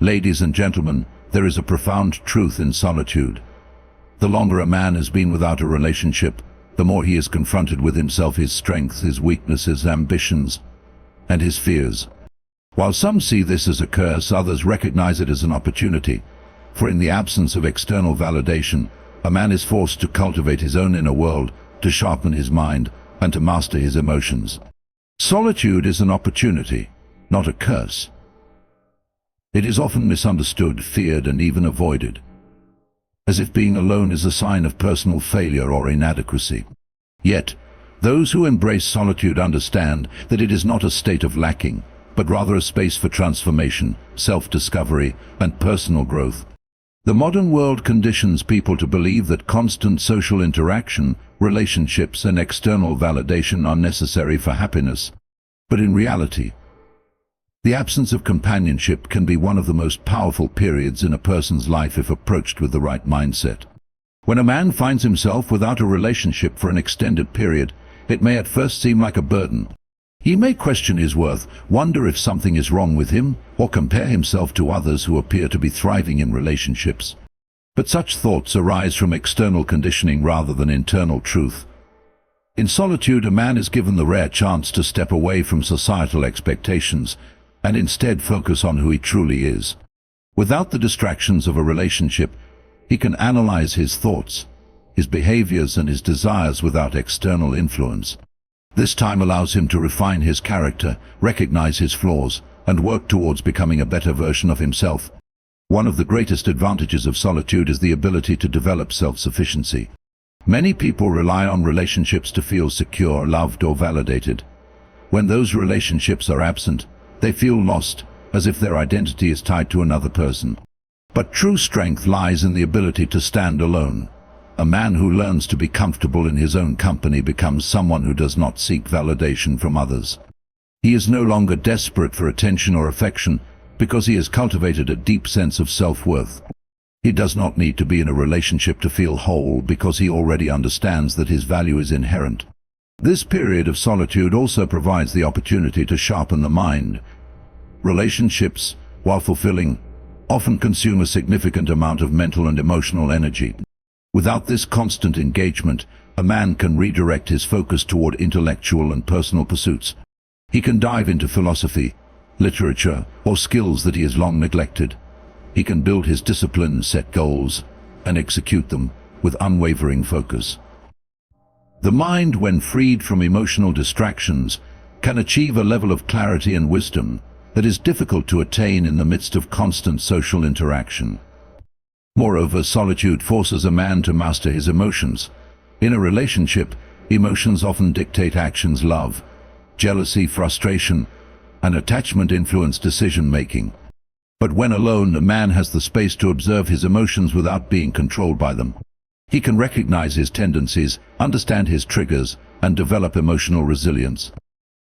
Ladies and gentlemen, there is a profound truth in solitude. The longer a man has been without a relationship, the more he is confronted with himself, his strengths, his weaknesses, ambitions, and his fears. While some see this as a curse, others recognize it as an opportunity. For in the absence of external validation, a man is forced to cultivate his own inner world, to sharpen his mind, and to master his emotions. Solitude is an opportunity, not a curse. It is often misunderstood, feared, and even avoided, as if being alone is a sign of personal failure or inadequacy. Yet, those who embrace solitude understand that it is not a state of lacking, but rather a space for transformation, self-discovery, and personal growth. The modern world conditions people to believe that constant social interaction, relationships, and external validation are necessary for happiness. But in reality, the absence of companionship can be one of the most powerful periods in a person's life if approached with the right mindset. When a man finds himself without a relationship for an extended period, it may at first seem like a burden. He may question his worth, wonder if something is wrong with him, or compare himself to others who appear to be thriving in relationships. But such thoughts arise from external conditioning rather than internal truth. In solitude, a man is given the rare chance to step away from societal expectations and instead focus on who he truly is. Without the distractions of a relationship, he can analyze his thoughts, his behaviors, and his desires without external influence. This time allows him to refine his character, recognize his flaws, and work towards becoming a better version of himself. One of the greatest advantages of solitude is the ability to develop self-sufficiency. Many people rely on relationships to feel secure, loved, or validated. When those relationships are absent, they feel lost, as if their identity is tied to another person. But true strength lies in the ability to stand alone. A man who learns to be comfortable in his own company becomes someone who does not seek validation from others. He is no longer desperate for attention or affection because he has cultivated a deep sense of self-worth. He does not need to be in a relationship to feel whole because he already understands that his value is inherent. This period of solitude also provides the opportunity to sharpen the mind. Relationships, while fulfilling, often consume a significant amount of mental and emotional energy. Without this constant engagement, a man can redirect his focus toward intellectual and personal pursuits. He can dive into philosophy, literature, or skills that he has long neglected. He can build his discipline, set goals, and execute them with unwavering focus. The mind, when freed from emotional distractions, can achieve a level of clarity and wisdom that is difficult to attain in the midst of constant social interaction. Moreover, solitude forces a man to master his emotions. In a relationship, emotions often dictate actions. Love, jealousy, frustration, and attachment influence decision-making. But when alone, a man has the space to observe his emotions without being controlled by them. He can recognize his tendencies, understand his triggers, and develop emotional resilience.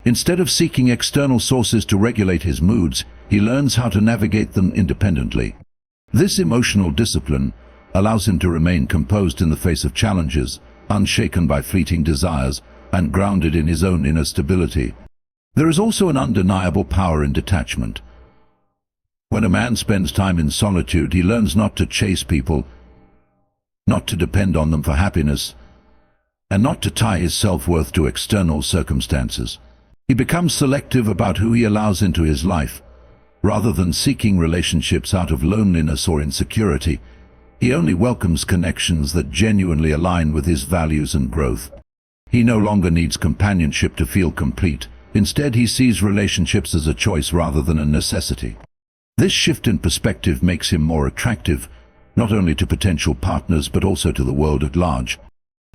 Instead of seeking external sources to regulate his moods, he learns how to navigate them independently. This emotional discipline allows him to remain composed in the face of challenges, unshaken by fleeting desires, and grounded in his own inner stability. There is also an undeniable power in detachment. When a man spends time in solitude, he learns not to chase people, not to depend on them for happiness, and not to tie his self-worth to external circumstances. He becomes selective about who he allows into his life. Rather than seeking relationships out of loneliness or insecurity, he only welcomes connections that genuinely align with his values and growth. He no longer needs companionship to feel complete. Instead, he sees relationships as a choice rather than a necessity. This shift in perspective makes him more attractive, not only to potential partners but also to the world at large.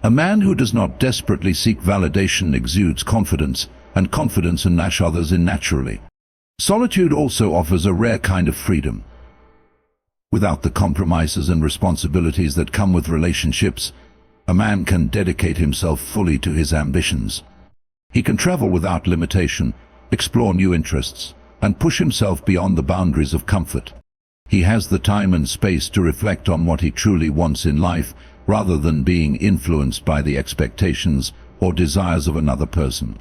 A man who does not desperately seek validation exudes confidence, and confidence enlash others in naturally. Solitude also offers a rare kind of freedom. Without the compromises and responsibilities that come with relationships, a man can dedicate himself fully to his ambitions. He can travel without limitation, explore new interests, and push himself beyond the boundaries of comfort. He has the time and space to reflect on what he truly wants in life, rather than being influenced by the expectations or desires of another person.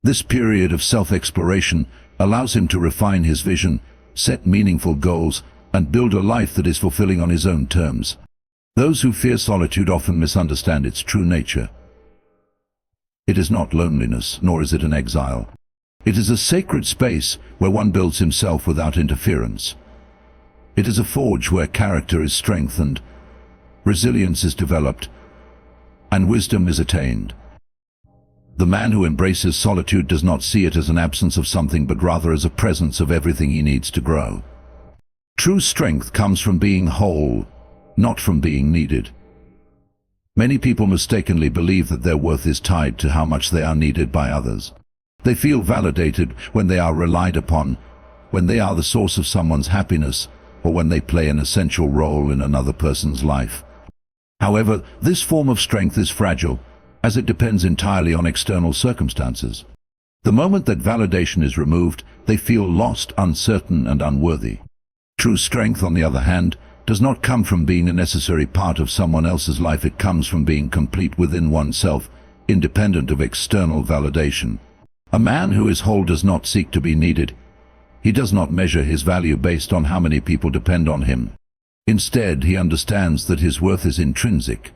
This period of self-exploration allows him to refine his vision, set meaningful goals, and build a life that is fulfilling on his own terms. Those who fear solitude often misunderstand its true nature. It is not loneliness, nor is it an exile. It is a sacred space where one builds himself without interference. It is a forge where character is strengthened, resilience is developed, and wisdom is attained. The man who embraces solitude does not see it as an absence of something, but rather as a presence of everything he needs to grow. True strength comes from being whole, not from being needed. Many people mistakenly believe that their worth is tied to how much they are needed by others. They feel validated when they are relied upon, when they are the source of someone's happiness, or when they play an essential role in another person's life. However, this form of strength is fragile, as it depends entirely on external circumstances. The moment that validation is removed, they feel lost, uncertain, and unworthy. True strength, on the other hand, does not come from being a necessary part of someone else's life. It comes from being complete within oneself, independent of external validation. A man who is whole does not seek to be needed. He does not measure his value based on how many people depend on him. Instead, he understands that his worth is intrinsic.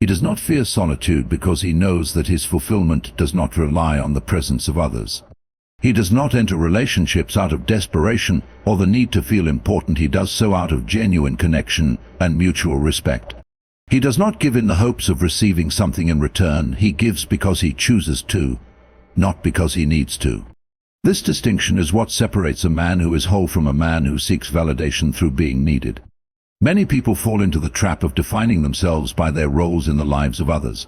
He does not fear solitude because he knows that his fulfillment does not rely on the presence of others. He does not enter relationships out of desperation or the need to feel important. He does so out of genuine connection and mutual respect. He does not give in the hopes of receiving something in return. He gives because he chooses to, not because he needs to. This distinction is what separates a man who is whole from a man who seeks validation through being needed. Many people fall into the trap of defining themselves by their roles in the lives of others.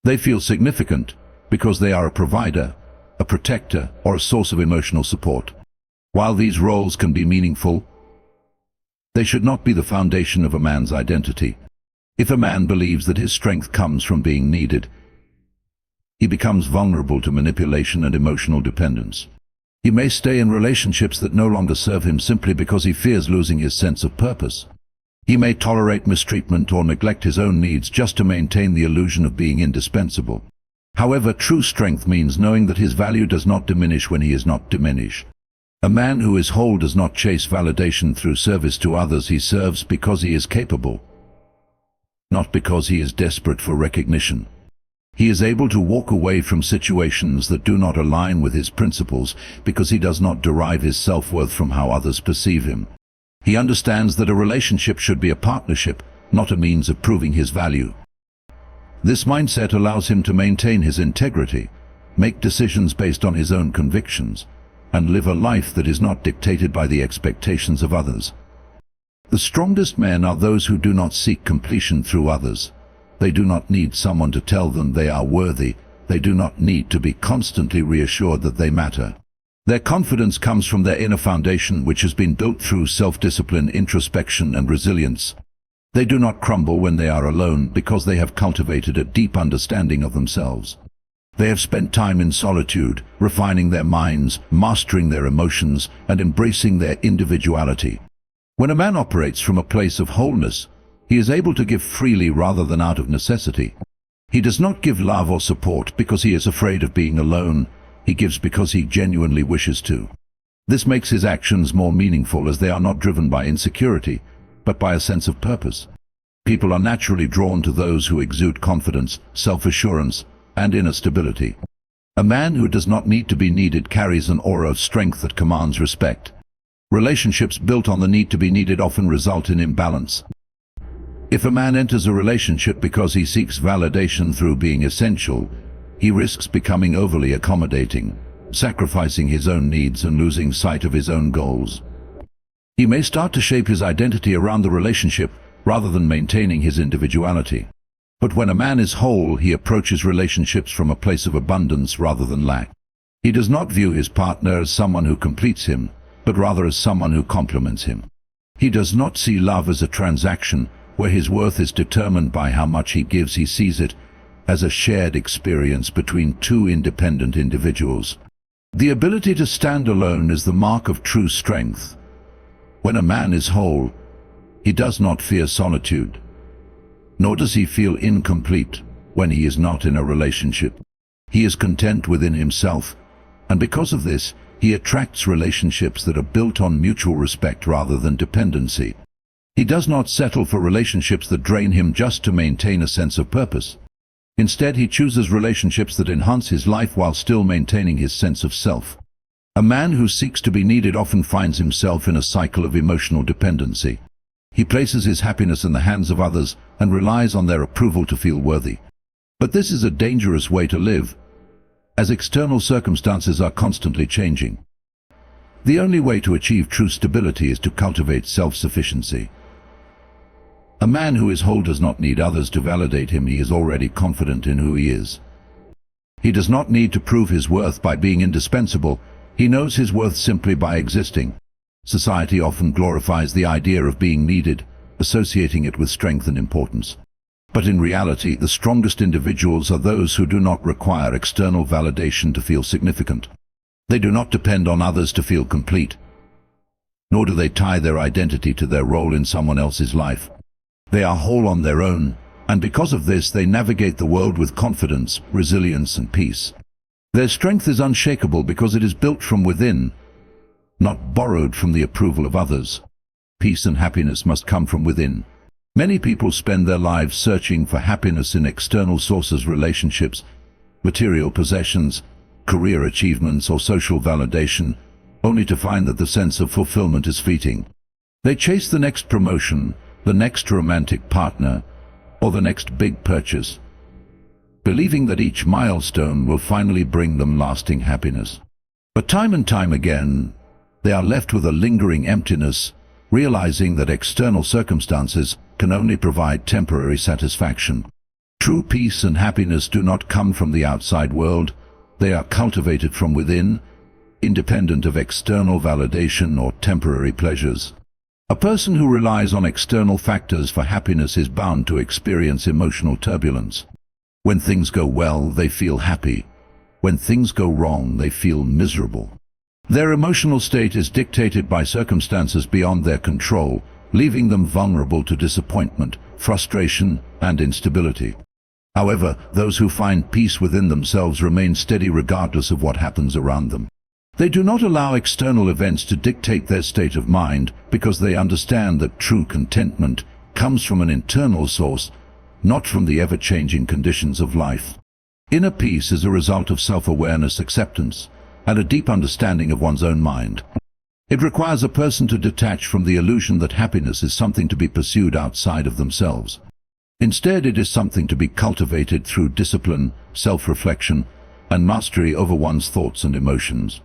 They feel significant because they are a provider, a protector, or a source of emotional support. While these roles can be meaningful, they should not be the foundation of a man's identity. If a man believes that his strength comes from being needed, he becomes vulnerable to manipulation and emotional dependence. He may stay in relationships that no longer serve him simply because he fears losing his sense of purpose. He may tolerate mistreatment or neglect his own needs just to maintain the illusion of being indispensable. However, true strength means knowing that his value does not diminish when he is not diminished. A man who is whole does not chase validation through service to others. He serves because he is capable, not because he is desperate for recognition. He is able to walk away from situations that do not align with his principles because he does not derive his self-worth from how others perceive him. He understands that a relationship should be a partnership, not a means of proving his value. This mindset allows him to maintain his integrity, make decisions based on his own convictions, and live a life that is not dictated by the expectations of others. The strongest men are those who do not seek completion through others. They do not need someone to tell them they are worthy. They do not need to be constantly reassured that they matter. Their confidence comes from their inner foundation, which has been built through self-discipline, introspection, and resilience. They do not crumble when they are alone because they have cultivated a deep understanding of themselves. They have spent time in solitude, refining their minds, mastering their emotions, and embracing their individuality. When a man operates from a place of wholeness, he is able to give freely rather than out of necessity. He does not give love or support because he is afraid of being alone. He gives because he genuinely wishes to. This makes his actions more meaningful as they are not driven by insecurity, but by a sense of purpose. People are naturally drawn to those who exude confidence, self-assurance, and inner stability. A man who does not need to be needed carries an aura of strength that commands respect. Relationships built on the need to be needed often result in imbalance. If a man enters a relationship because he seeks validation through being essential, he risks becoming overly accommodating, sacrificing his own needs and losing sight of his own goals. He may start to shape his identity around the relationship rather than maintaining his individuality. But when a man is whole, he approaches relationships from a place of abundance rather than lack. He does not view his partner as someone who completes him, but rather as someone who complements him. He does not see love as a transaction where his worth is determined by how much he gives. He sees it as a shared experience between two independent individuals. The ability to stand alone is the mark of true strength. When a man is whole, he does not fear solitude, nor does he feel incomplete when he is not in a relationship. He is content within himself, and because of this, He attracts relationships that are built on mutual respect rather than dependency. He does not settle for relationships that drain him just to maintain a sense of purpose. Instead, he chooses relationships that enhance his life while still maintaining his sense of self. A man who seeks to be needed often finds himself in a cycle of emotional dependency. He places his happiness in the hands of others and relies on their approval to feel worthy. But this is a dangerous way to live, as external circumstances are constantly changing. The only way to achieve true stability is to cultivate self-sufficiency. A man who is whole does not need others to validate him. He is already confident in who he is. He does not need to prove his worth by being indispensable. He knows his worth simply by existing. Society often glorifies the idea of being needed, associating it with strength and importance. But in reality, the strongest individuals are those who do not require external validation to feel significant. They do not depend on others to feel complete, nor do they tie their identity to their role in someone else's life. They are whole on their own, and because of this they navigate the world with confidence, resilience and peace. Their strength is unshakable because it is built from within, not borrowed from the approval of others. Peace and happiness must come from within. Many people spend their lives searching for happiness in external sources, relationships, material possessions, career achievements or social validation, only to find that the sense of fulfillment is fleeting. They chase the next promotion, the next romantic partner, or the next big purchase, believing that each milestone will finally bring them lasting happiness. But time and time again, they are left with a lingering emptiness, realizing that external circumstances can only provide temporary satisfaction. True peace and happiness do not come from the outside world. They are cultivated from within, independent of external validation or temporary pleasures. A person who relies on external factors for happiness is bound to experience emotional turbulence. When things go well, they feel happy. When things go wrong, they feel miserable. Their emotional state is dictated by circumstances beyond their control, leaving them vulnerable to disappointment, frustration, and instability. However, those who find peace within themselves remain steady regardless of what happens around them. They do not allow external events to dictate their state of mind because they understand that true contentment comes from an internal source, not from the ever-changing conditions of life. Inner peace is a result of self-awareness, acceptance, and a deep understanding of one's own mind. It requires a person to detach from the illusion that happiness is something to be pursued outside of themselves. Instead, it is something to be cultivated through discipline, self-reflection, and mastery over one's thoughts and emotions.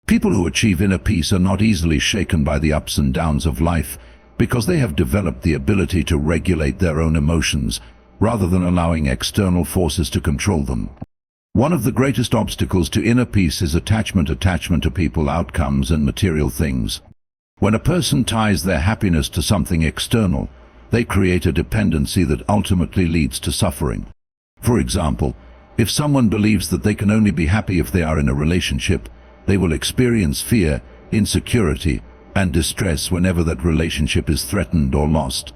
People who achieve inner peace are not easily shaken by the ups and downs of life because they have developed the ability to regulate their own emotions rather than allowing external forces to control them. One of the greatest obstacles to inner peace is attachment to people, outcomes, and material things. When a person ties their happiness to something external, they create a dependency that ultimately leads to suffering. For example, if someone believes that they can only be happy if they are in a relationship, they will experience fear, insecurity, and distress whenever that relationship is threatened or lost.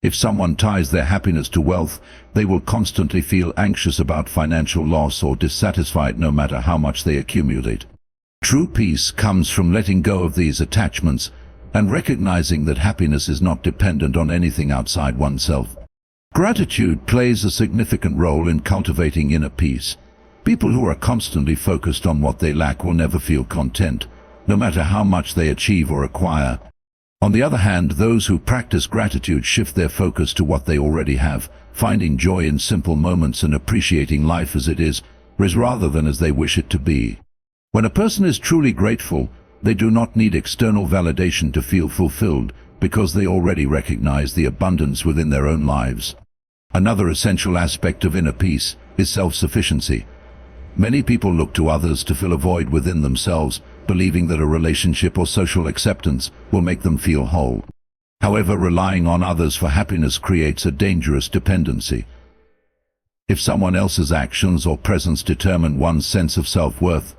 If someone ties their happiness to wealth, they will constantly feel anxious about financial loss or dissatisfied no matter how much they accumulate. True peace comes from letting go of these attachments and recognizing that happiness is not dependent on anything outside oneself. Gratitude plays a significant role in cultivating inner peace. People who are constantly focused on what they lack will never feel content, no matter how much they achieve or acquire. On the other hand, those who practice gratitude shift their focus to what they already have, finding joy in simple moments and appreciating life as it is, rather than as they wish it to be. When a person is truly grateful, they do not need external validation to feel fulfilled because they already recognize the abundance within their own lives. Another essential aspect of inner peace is self-sufficiency. Many people look to others to fill a void within themselves, believing that a relationship or social acceptance will make them feel whole. However, relying on others for happiness creates a dangerous dependency. If someone else's actions or presence determine one's sense of self-worth,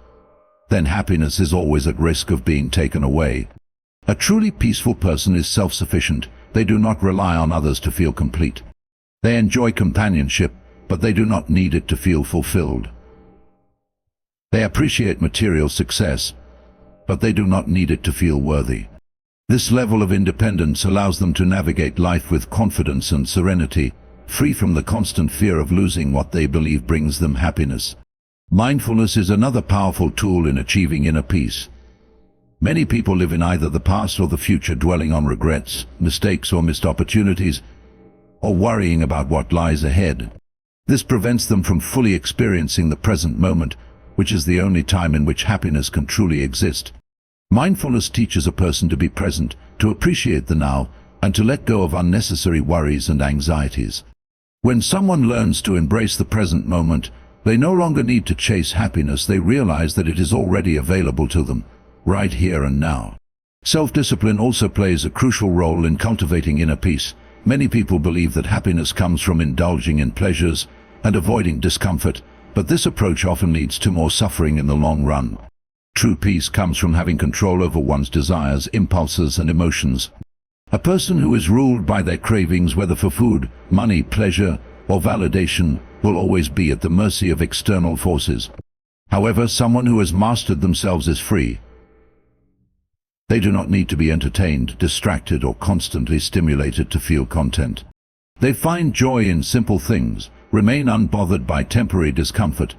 then happiness is always at risk of being taken away. A truly peaceful person is self-sufficient. They do not rely on others to feel complete. They enjoy companionship, but they do not need it to feel fulfilled. They appreciate material success, but they do not need it to feel worthy. This level of independence allows them to navigate life with confidence and serenity, free from the constant fear of losing what they believe brings them happiness. Mindfulness is another powerful tool in achieving inner peace. Many people live in either the past or the future, dwelling on regrets, mistakes or missed opportunities, or worrying about what lies ahead. This prevents them from fully experiencing the present moment, which is the only time in which happiness can truly exist. Mindfulness teaches a person to be present, to appreciate the now, and to let go of unnecessary worries and anxieties. When someone learns to embrace the present moment, they no longer need to chase happiness. They realize that it is already available to them, right here and now. Self-discipline also plays a crucial role in cultivating inner peace. Many people believe that happiness comes from indulging in pleasures and avoiding discomfort, but this approach often leads to more suffering in the long run. True peace comes from having control over one's desires, impulses, and emotions. A person who is ruled by their cravings, whether for food, money, pleasure, or validation, will always be at the mercy of external forces. However, someone who has mastered themselves is free. They do not need to be entertained, distracted, or constantly stimulated to feel content. They find joy in simple things, remain unbothered by temporary discomfort,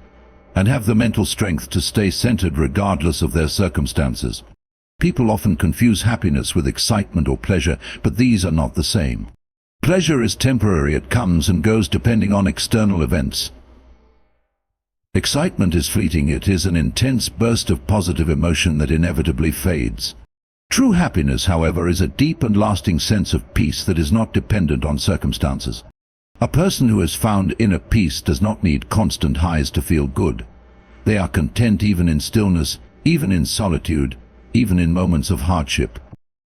and have the mental strength to stay centered regardless of their circumstances. People often confuse happiness with excitement or pleasure, but these are not the same. Pleasure is temporary, it comes and goes depending on external events. Excitement is fleeting, it is an intense burst of positive emotion that inevitably fades. True happiness, however, is a deep and lasting sense of peace that is not dependent on circumstances. A person who has found inner peace does not need constant highs to feel good. They are content even in stillness, even in solitude, even in moments of hardship.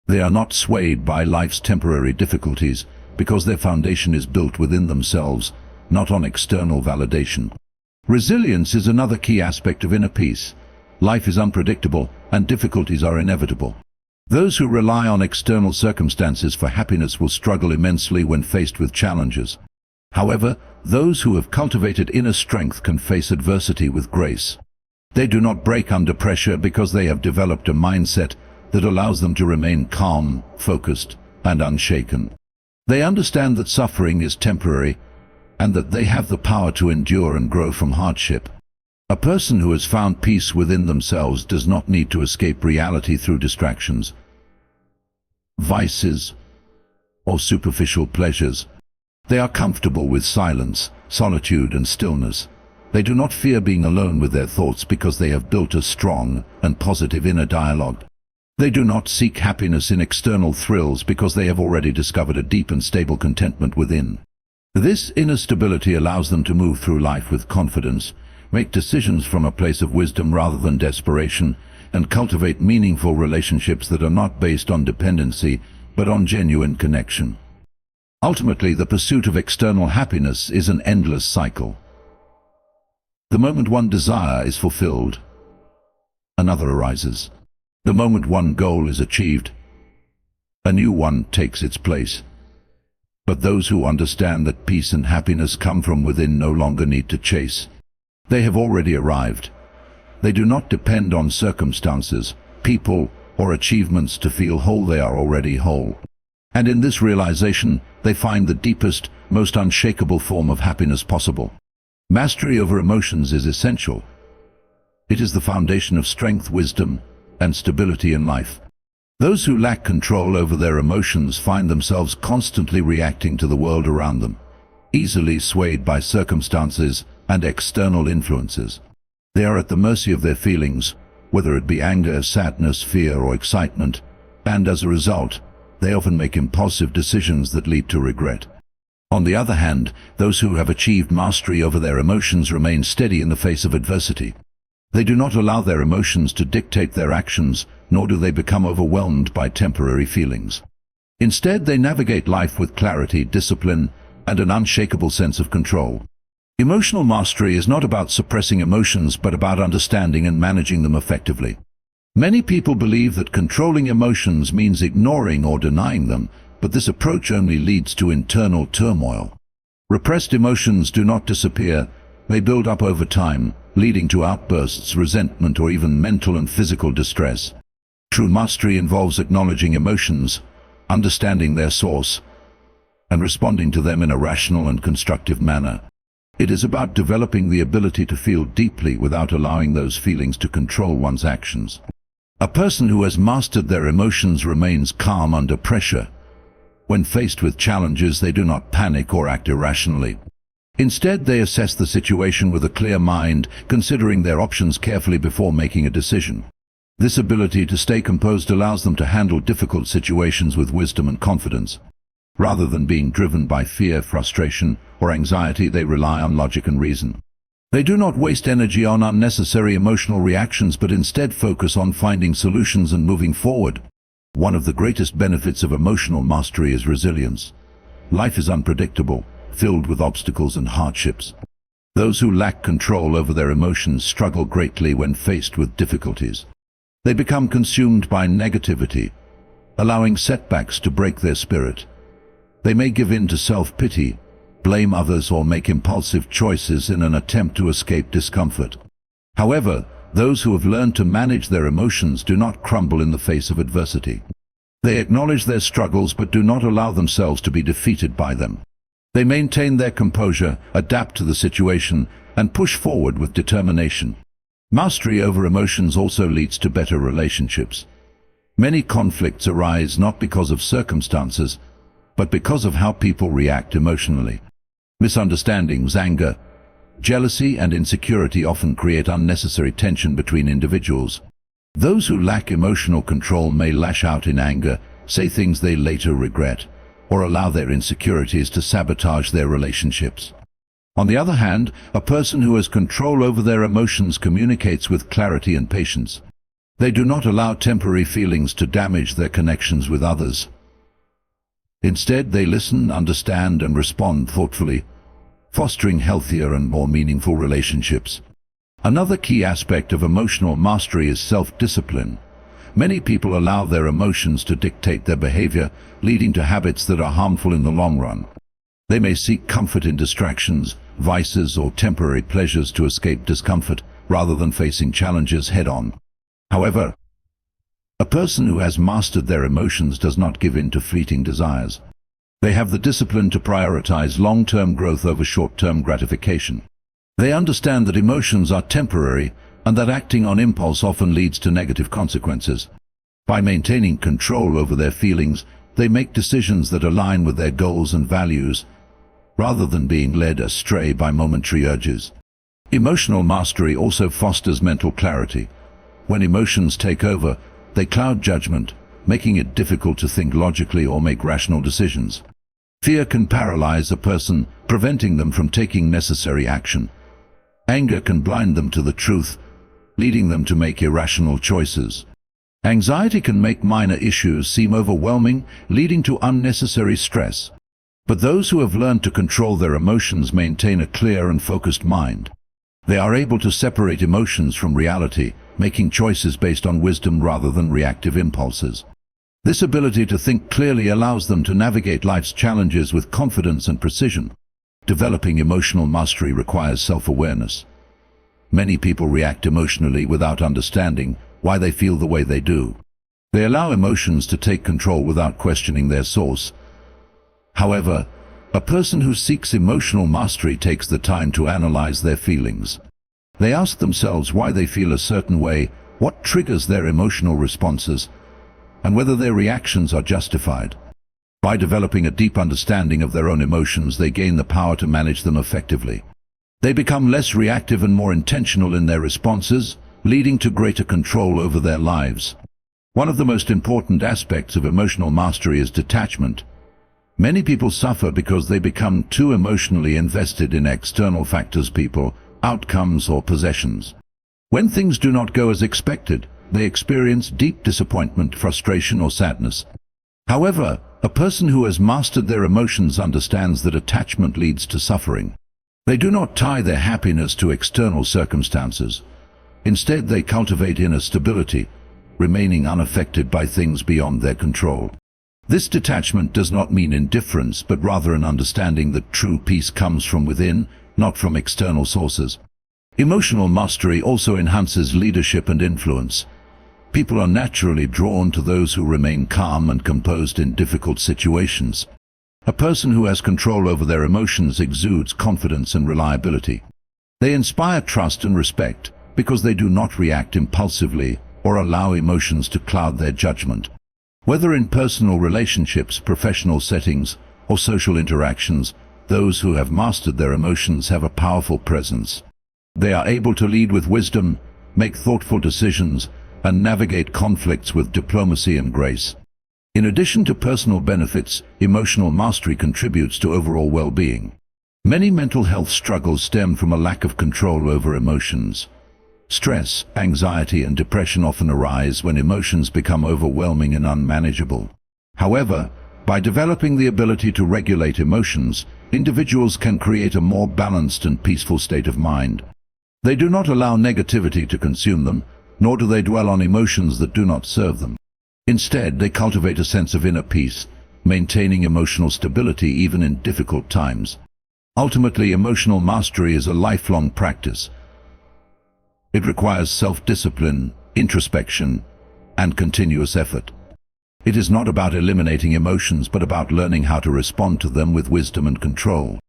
They are not swayed by life's temporary difficulties, because their foundation is built within themselves, not on external validation. Resilience is another key aspect of inner peace. Life is unpredictable, and difficulties are inevitable. Those who rely on external circumstances for happiness will struggle immensely when faced with challenges. However, those who have cultivated inner strength can face adversity with grace. They do not break under pressure because they have developed a mindset that allows them to remain calm, focused, and unshaken. They understand that suffering is temporary and that they have the power to endure and grow from hardship. A person who has found peace within themselves does not need to escape reality through distractions, vices, or superficial pleasures. They are comfortable with silence, solitude, and stillness. They do not fear being alone with their thoughts because they have built a strong and positive inner dialogue. They do not seek happiness in external thrills because they have already discovered a deep and stable contentment within. This inner stability allows them to move through life with confidence, make decisions from a place of wisdom rather than desperation, and cultivate meaningful relationships that are not based on dependency but on genuine connection. Ultimately, the pursuit of external happiness is an endless cycle. The moment one desire is fulfilled, another arises. The moment one goal is achieved, a new one takes its place. But those who understand that peace and happiness come from within no longer need to chase. They have already arrived. They do not depend on circumstances, people, or achievements to feel whole. They are already whole. And in this realization, they find the deepest, most unshakable form of happiness possible. Mastery over emotions is essential. It is the foundation of strength, wisdom, and stability in life. Those who lack control over their emotions find themselves constantly reacting to the world around them, easily swayed by circumstances and external influences. They are at the mercy of their feelings, whether it be anger, sadness, fear, or excitement, and as a result, they often make impulsive decisions that lead to regret. On the other hand, those who have achieved mastery over their emotions remain steady in the face of adversity. They do not allow their emotions to dictate their actions, nor do they become overwhelmed by temporary feelings. Instead, they navigate life with clarity, discipline, and an unshakable sense of control. Emotional mastery is not about suppressing emotions, but about understanding and managing them effectively. Many people believe that controlling emotions means ignoring or denying them, but this approach only leads to internal turmoil. Repressed emotions do not disappear, they build up over time, leading to outbursts, resentment, or even mental and physical distress. True mastery involves acknowledging emotions, understanding their source, and responding to them in a rational and constructive manner. It is about developing the ability to feel deeply without allowing those feelings to control one's actions. A person who has mastered their emotions remains calm under pressure. When faced with challenges, they do not panic or act irrationally. Instead, they assess the situation with a clear mind, considering their options carefully before making a decision. This ability to stay composed allows them to handle difficult situations with wisdom and confidence. Rather than being driven by fear, frustration, or anxiety, they rely on logic and reason. They do not waste energy on unnecessary emotional reactions, but instead focus on finding solutions and moving forward. One of the greatest benefits of emotional mastery is resilience. Life is unpredictable, filled with obstacles and hardships. Those who lack control over their emotions struggle greatly when faced with difficulties. They become consumed by negativity, allowing setbacks to break their spirit. They may give in to self-pity, blame others, or make impulsive choices in an attempt to escape discomfort. However, those who have learned to manage their emotions do not crumble in the face of adversity. They acknowledge their struggles but do not allow themselves to be defeated by them. They maintain their composure, adapt to the situation, and push forward with determination. Mastery over emotions also leads to better relationships. Many conflicts arise not because of circumstances, but because of how people react emotionally. Misunderstandings, anger, jealousy, and insecurity often create unnecessary tension between individuals. Those who lack emotional control may lash out in anger, say things they later regret, or allow their insecurities to sabotage their relationships. On the other hand, a person who has control over their emotions communicates with clarity and patience. They do not allow temporary feelings to damage their connections with others. Instead, they listen, understand, and respond thoughtfully, fostering healthier and more meaningful relationships. Another key aspect of emotional mastery is self-discipline. Many people allow their emotions to dictate their behavior, leading to habits that are harmful in the long run. They may seek comfort in distractions, vices, or temporary pleasures to escape discomfort, rather than facing challenges head-on. However, a person who has mastered their emotions does not give in to fleeting desires. They have the discipline to prioritize long-term growth over short-term gratification. They understand that emotions are temporary and that acting on impulse often leads to negative consequences. By maintaining control over their feelings, they make decisions that align with their goals and values, rather than being led astray by momentary urges. Emotional mastery also fosters mental clarity. When emotions take over, they cloud judgment, making it difficult to think logically or make rational decisions. Fear can paralyze a person, preventing them from taking necessary action. Anger can blind them to the truth, leading them to make irrational choices. Anxiety can make minor issues seem overwhelming, leading to unnecessary stress. But those who have learned to control their emotions maintain a clear and focused mind. They are able to separate emotions from reality, making choices based on wisdom rather than reactive impulses. This ability to think clearly allows them to navigate life's challenges with confidence and precision. Developing emotional mastery requires self-awareness. Many people react emotionally without understanding why they feel the way they do. They allow emotions to take control without questioning their source. However, a person who seeks emotional mastery takes the time to analyze their feelings. They ask themselves why they feel a certain way, what triggers their emotional responses, and whether their reactions are justified. By developing a deep understanding of their own emotions, they gain the power to manage them effectively. They become less reactive and more intentional in their responses, leading to greater control over their lives. One of the most important aspects of emotional mastery is detachment. Many people suffer because they become too emotionally invested in external factors, people, outcomes, or possessions. When things do not go as expected, they experience deep disappointment, frustration, or sadness. However, a person who has mastered their emotions understands that attachment leads to suffering. They do not tie their happiness to external circumstances. Instead, they cultivate inner stability, remaining unaffected by things beyond their control. This detachment does not mean indifference, but rather an understanding that true peace comes from within, not from external sources. Emotional mastery also enhances leadership and influence. People are naturally drawn to those who remain calm and composed in difficult situations. A person who has control over their emotions exudes confidence and reliability. They inspire trust and respect because they do not react impulsively or allow emotions to cloud their judgment. Whether in personal relationships, professional settings, or social interactions, those who have mastered their emotions have a powerful presence. They are able to lead with wisdom, make thoughtful decisions, and navigate conflicts with diplomacy and grace. In addition to personal benefits, emotional mastery contributes to overall well-being. Many mental health struggles stem from a lack of control over emotions. Stress, anxiety, and depression often arise when emotions become overwhelming and unmanageable. However, by developing the ability to regulate emotions, individuals can create a more balanced and peaceful state of mind. They do not allow negativity to consume them, nor do they dwell on emotions that do not serve them. Instead, they cultivate a sense of inner peace, maintaining emotional stability even in difficult times. Ultimately, emotional mastery is a lifelong practice. It requires self-discipline, introspection, and continuous effort. It is not about eliminating emotions, but about learning how to respond to them with wisdom and control.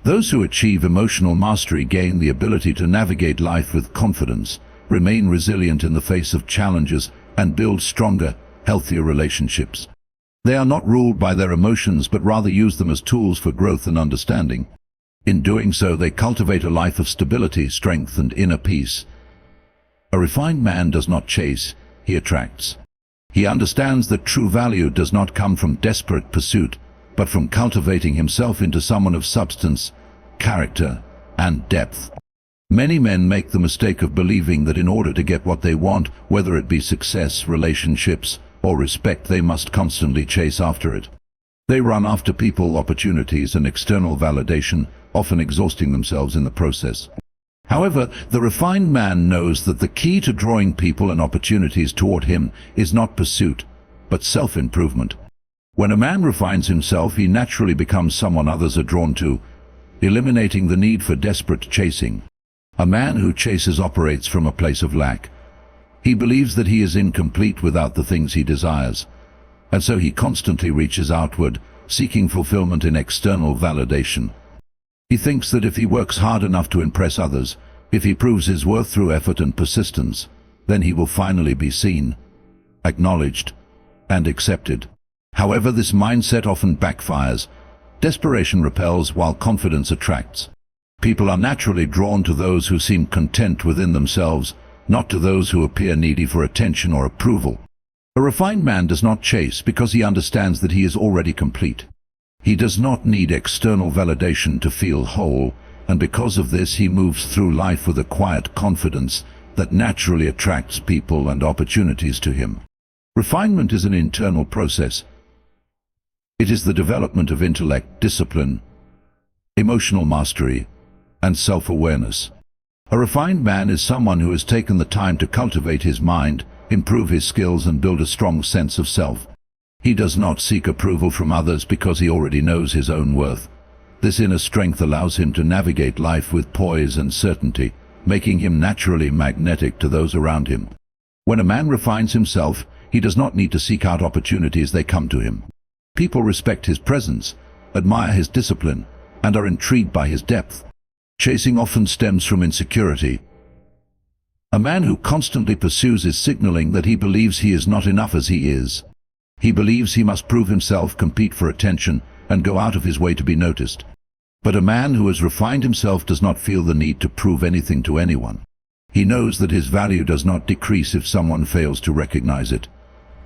Those who achieve emotional mastery gain the ability to navigate life with confidence, remain resilient in the face of challenges, and build stronger, healthier relationships. They are not ruled by their emotions, but rather use them as tools for growth and understanding. In doing so, they cultivate a life of stability, strength, and inner peace. A refined man does not chase, he attracts. He understands that true value does not come from desperate pursuit, but from cultivating himself into someone of substance, character, and depth. Many men make the mistake of believing that in order to get what they want, whether it be success, relationships, or respect, they must constantly chase after it. They run after people, opportunities, and external validation, often exhausting themselves in the process. However, the refined man knows that the key to drawing people and opportunities toward him is not pursuit, but self-improvement. When a man refines himself, he naturally becomes someone others are drawn to, eliminating the need for desperate chasing. A man who chases operates from a place of lack. He believes that he is incomplete without the things he desires, and so he constantly reaches outward, seeking fulfillment in external validation. He thinks that if he works hard enough to impress others, if he proves his worth through effort and persistence, then he will finally be seen, acknowledged, and accepted. However, this mindset often backfires. Desperation repels while confidence attracts. People are naturally drawn to those who seem content within themselves, not to those who appear needy for attention or approval. A refined man does not chase because he understands that he is already complete. He does not need external validation to feel whole, and because of this he moves through life with a quiet confidence that naturally attracts people and opportunities to him. Refinement is an internal process. It is the development of intellect, discipline, emotional mastery, and self-awareness. A refined man is someone who has taken the time to cultivate his mind, improve his skills, and build a strong sense of self. He does not seek approval from others because he already knows his own worth. This inner strength allows him to navigate life with poise and certainty, making him naturally magnetic to those around him. When a man refines himself, he does not need to seek out opportunities, they come to him. People respect his presence, admire his discipline, and are intrigued by his depth. Chasing often stems from insecurity. A man who constantly pursues is signaling that he believes he is not enough as he is. He believes he must prove himself, compete for attention, and go out of his way to be noticed. But a man who has refined himself does not feel the need to prove anything to anyone. He knows that his value does not decrease if someone fails to recognize it.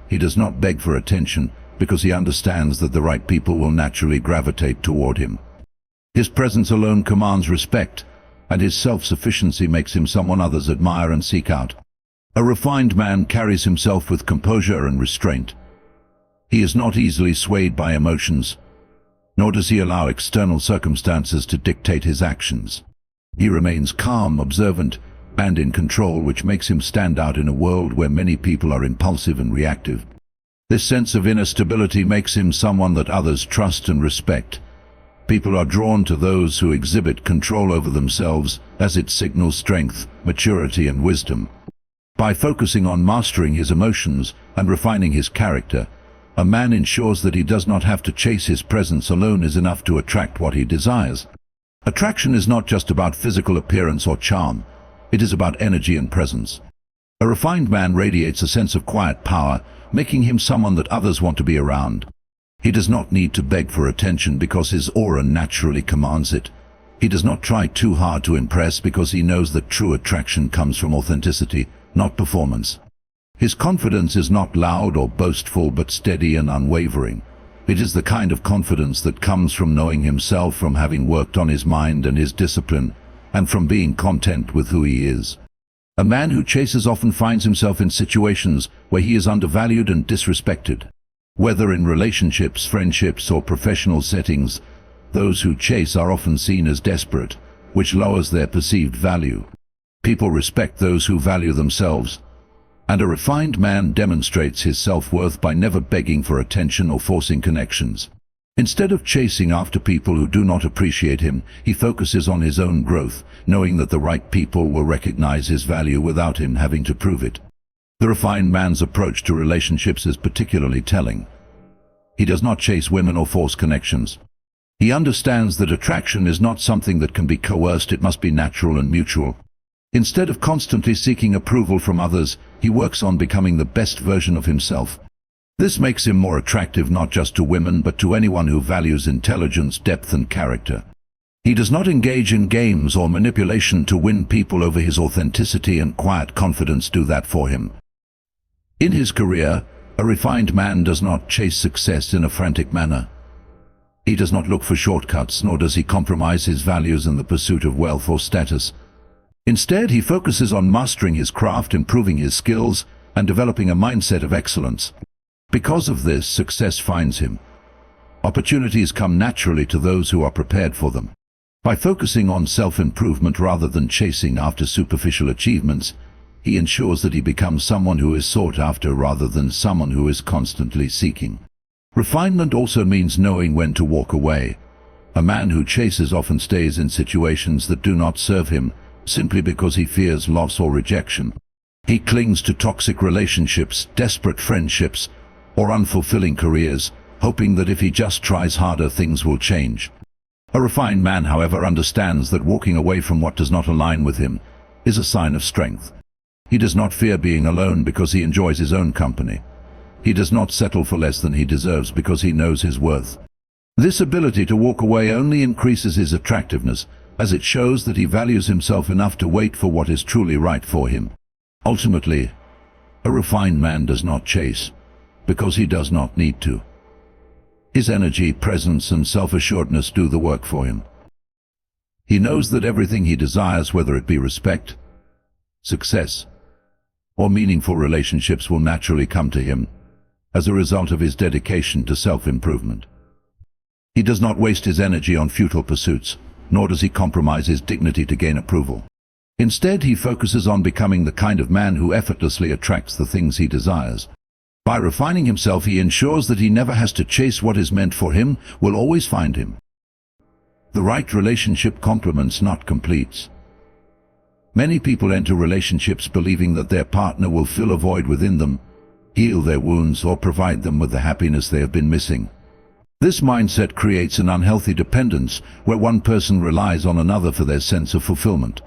He does not beg for attention because he understands that the right people will naturally gravitate toward him. His presence alone commands respect, and his self-sufficiency makes him someone others admire and seek out. A refined man carries himself with composure and restraint. He is not easily swayed by emotions, nor does he allow external circumstances to dictate his actions. He remains calm, observant, and in control, which makes him stand out in a world where many people are impulsive and reactive. This sense of inner stability makes him someone that others trust and respect. People are drawn to those who exhibit control over themselves, as it signals strength, maturity, and wisdom. By focusing on mastering his emotions and refining his character, a man ensures that he does not have to chase. His presence alone is enough to attract what he desires. Attraction is not just about physical appearance or charm. It is about energy and presence. A refined man radiates a sense of quiet power, making him someone that others want to be around. He does not need to beg for attention because his aura naturally commands it. He does not try too hard to impress because he knows that true attraction comes from authenticity, not performance. His confidence is not loud or boastful but steady and unwavering. It is the kind of confidence that comes from knowing himself, from having worked on his mind and his discipline, and from being content with who he is. A man who chases often finds himself in situations where he is undervalued and disrespected. Whether in relationships, friendships, or professional settings, those who chase are often seen as desperate, which lowers their perceived value. People respect those who value themselves, and a refined man demonstrates his self-worth by never begging for attention or forcing connections. Instead of chasing after people who do not appreciate him, he focuses on his own growth, knowing that the right people will recognize his value without him having to prove it. The refined man's approach to relationships is particularly telling. He does not chase women or force connections. He understands that attraction is not something that can be coerced, it must be natural and mutual. Instead of constantly seeking approval from others, he works on becoming the best version of himself. This makes him more attractive not just to women but to anyone who values intelligence, depth, and character. He does not engage in games or manipulation to win people over. His authenticity and quiet confidence do that for him. In his career, a refined man does not chase success in a frantic manner. He does not look for shortcuts, nor does he compromise his values in the pursuit of wealth or status. Instead, he focuses on mastering his craft, improving his skills, and developing a mindset of excellence. Because of this, success finds him. Opportunities come naturally to those who are prepared for them. By focusing on self-improvement rather than chasing after superficial achievements, he ensures that he becomes someone who is sought after rather than someone who is constantly seeking. Refinement also means knowing when to walk away. A man who chases often stays in situations that do not serve him, simply because he fears loss or rejection. He clings to toxic relationships, desperate friendships, or unfulfilling careers, hoping that if he just tries harder, things will change. A refined man, however, understands that walking away from what does not align with him is a sign of strength. He does not fear being alone because he enjoys his own company. He does not settle for less than he deserves because he knows his worth. This ability to walk away only increases his attractiveness, as it shows that he values himself enough to wait for what is truly right for him. Ultimately, a refined man does not chase because he does not need to. His energy, presence, and self-assuredness do the work for him. He knows that everything he desires, whether it be respect, success, or meaningful relationships, will naturally come to him as a result of his dedication to self-improvement. He does not waste his energy on futile pursuits, nor does he compromise his dignity to gain approval. Instead, he focuses on becoming the kind of man who effortlessly attracts the things he desires. By refining himself, he ensures that he never has to chase what is meant for him, will always find him. The right relationship complements, not completes. Many people enter relationships believing that their partner will fill a void within them, heal their wounds, or provide them with the happiness they have been missing. This mindset creates an unhealthy dependence where one person relies on another for their sense of fulfillment.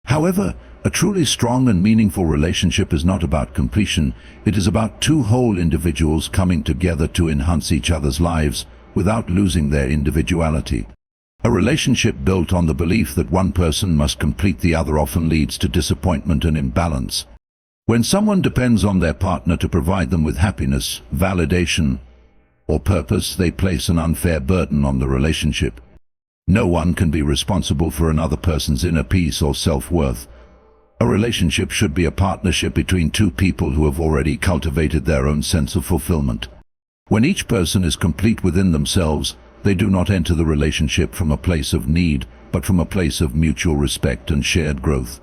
However, a truly strong and meaningful relationship is not about completion. It is about two whole individuals coming together to enhance each other's lives without losing their individuality. A relationship built on the belief that one person must complete the other often leads to disappointment and imbalance. When someone depends on their partner to provide them with happiness, validation, or purpose, they place an unfair burden on the relationship. No one can be responsible for another person's inner peace or self-worth. A relationship should be a partnership between two people who have already cultivated their own sense of fulfillment. When each person is complete within themselves, they do not enter the relationship from a place of need, but from a place of mutual respect and shared growth.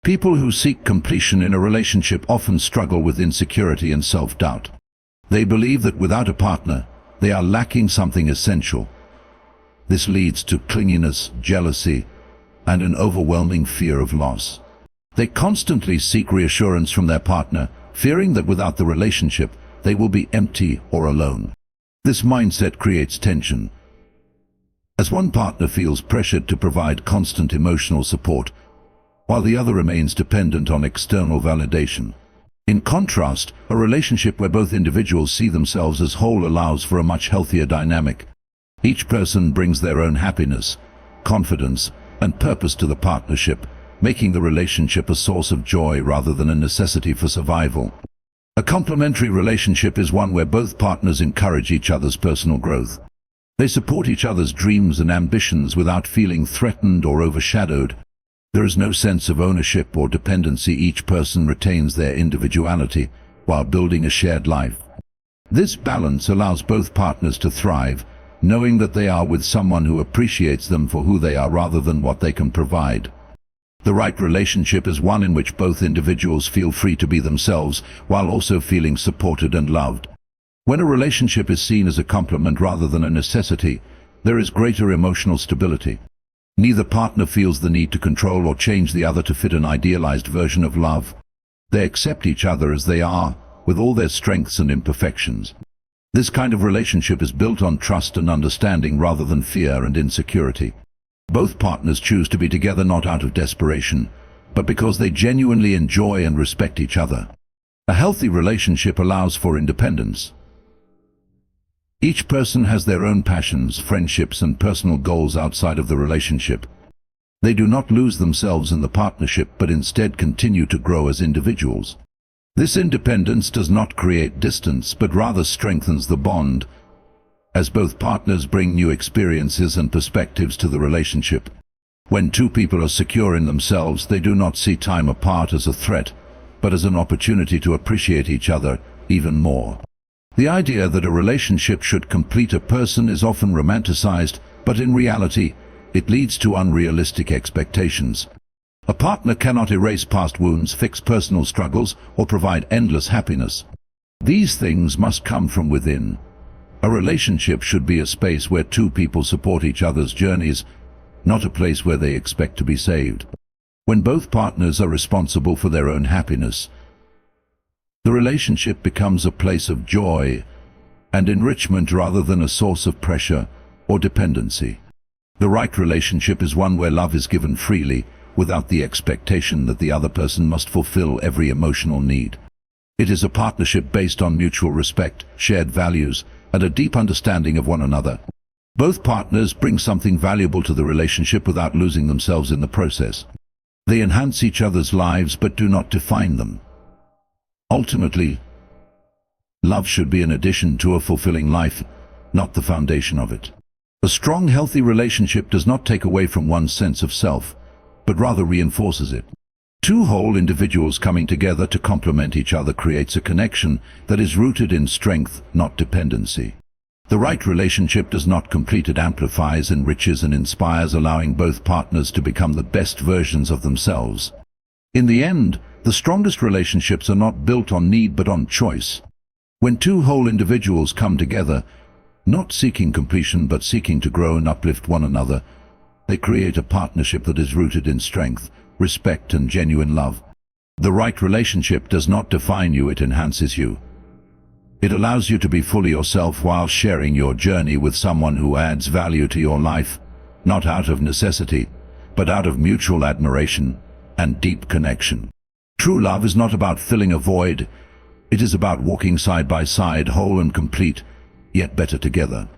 People who seek completion in a relationship often struggle with insecurity and self-doubt. They believe that without a partner, they are lacking something essential. This leads to clinginess, jealousy, and an overwhelming fear of loss. They constantly seek reassurance from their partner, fearing that without the relationship, they will be empty or alone. This mindset creates tension, as one partner feels pressured to provide constant emotional support, while the other remains dependent on external validation. In contrast, a relationship where both individuals see themselves as whole allows for a much healthier dynamic. Each person brings their own happiness, confidence, and purpose to the partnership, making the relationship a source of joy rather than a necessity for survival. A complementary relationship is one where both partners encourage each other's personal growth. They support each other's dreams and ambitions without feeling threatened or overshadowed. There is no sense of ownership or dependency. Each person retains their individuality while building a shared life. This balance allows both partners to thrive, knowing that they are with someone who appreciates them for who they are rather than what they can provide. The right relationship is one in which both individuals feel free to be themselves while also feeling supported and loved. When a relationship is seen as a complement rather than a necessity, there is greater emotional stability. Neither partner feels the need to control or change the other to fit an idealized version of love. They accept each other as they are, with all their strengths and imperfections. This kind of relationship is built on trust and understanding rather than fear and insecurity. Both partners choose to be together not out of desperation, but because they genuinely enjoy and respect each other. A healthy relationship allows for independence. Each person has their own passions, friendships, and personal goals outside of the relationship. They do not lose themselves in the partnership, but instead continue to grow as individuals. This independence does not create distance, but rather strengthens the bond, as both partners bring new experiences and perspectives to the relationship. When two people are secure in themselves, they do not see time apart as a threat, but as an opportunity to appreciate each other even more. The idea that a relationship should complete a person is often romanticized, but in reality, it leads to unrealistic expectations. A partner cannot erase past wounds, fix personal struggles, or provide endless happiness. These things must come from within. A relationship should be a space where two people support each other's journeys, not a place where they expect to be saved. When both partners are responsible for their own happiness, the relationship becomes a place of joy and enrichment rather than a source of pressure or dependency. The right relationship is one where love is given freely, without the expectation that the other person must fulfill every emotional need. It is a partnership based on mutual respect, shared values, and a deep understanding of one another. Both partners bring something valuable to the relationship without losing themselves in the process. They enhance each other's lives but do not define them. Ultimately, love should be an addition to a fulfilling life, not the foundation of it. A strong, healthy relationship does not take away from one's sense of self, but rather reinforces it. Two whole individuals coming together to complement each other creates a connection that is rooted in strength, not dependency. The right relationship does not complete, it amplifies, enriches, and inspires, allowing both partners to become the best versions of themselves. In the end, the strongest relationships are not built on need but on choice. When two whole individuals come together, not seeking completion but seeking to grow and uplift one another, they create a partnership that is rooted in strength, respect, and genuine love. The right relationship does not define you, it enhances you. It allows you to be fully yourself while sharing your journey with someone who adds value to your life, not out of necessity, but out of mutual admiration and deep connection. True love is not about filling a void, it is about walking side by side, whole and complete, yet better together.